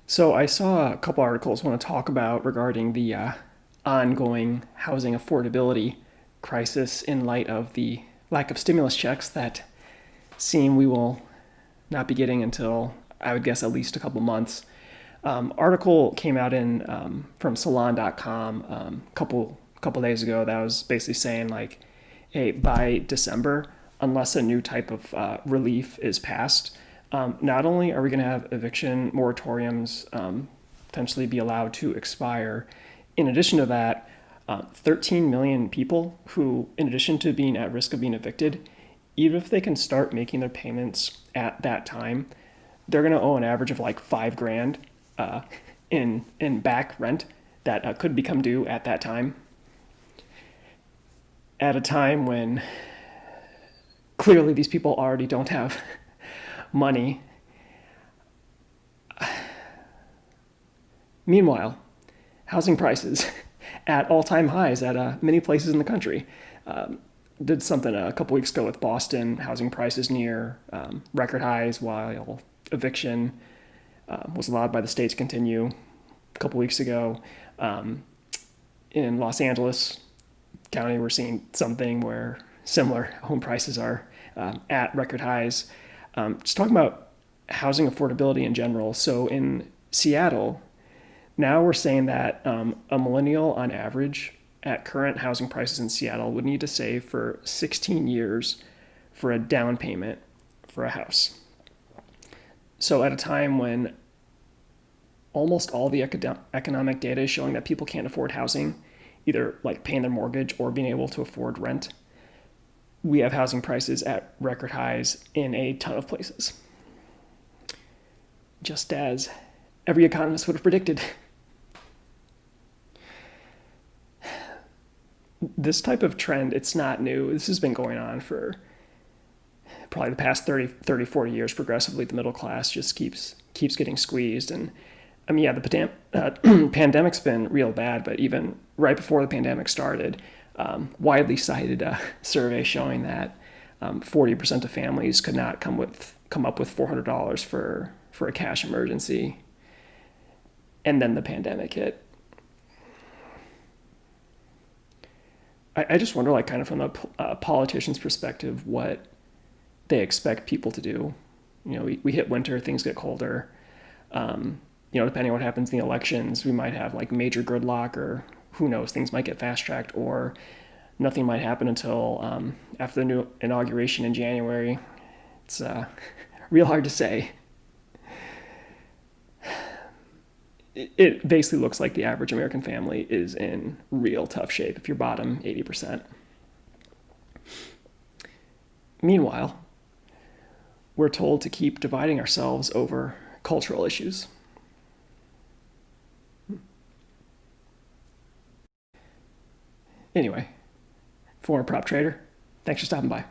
So I saw a couple articles I want to talk about regarding the ongoing housing affordability crisis in light of the lack of stimulus checks that seem we will not be getting until, I would guess, at least a couple months. Article came out in from Salon.com couple days ago that was basically saying like, hey, by December, unless a new type of relief is passed, not only are we going to have eviction moratoriums potentially be allowed to expire, in addition to that, 13 million people who, in addition to being at risk of being evicted, even if they can start making their payments at that time, they're going to owe an average of like 5 grand in back rent that could become due at that time. At a time when clearly these people already don't have money. Meanwhile, housing prices at all-time highs at many places in the country. Did something a couple weeks ago with Boston, housing prices near record highs while eviction was allowed by the state to continue a couple weeks ago. In Los Angeles County, we're seeing something where similar home prices are at record highs. Just talking about housing affordability in general. So in Seattle, now we're saying that a millennial on average at current housing prices in Seattle would need to save for 16 years for a down payment for a house. So at a time when almost all the economic data is showing that people can't afford housing, either like paying their mortgage or being able to afford rent, we have housing prices at record highs in a ton of places. Just as every economist would have predicted. This type of trend, it's not new. This has been going on for probably the past 40 years. Progressively, the middle class just keeps getting squeezed. And I mean, yeah, the pandemic's been real bad, but even right before the pandemic started, widely cited survey showing that 40% of families could not come up with $400 for a cash emergency. And then the pandemic hit. I just wonder, like, kind of from a politician's perspective, what they expect people to do. You know, we hit winter, things get colder. Depending on what happens in the elections, we might have like major gridlock, or who knows, things might get fast tracked, or nothing might happen until after the new inauguration in January. It's real hard to say. It basically looks like the average American family is in real tough shape if you're bottom 80%. Meanwhile, we're told to keep dividing ourselves over cultural issues. Anyway, former prop trader, thanks for stopping by.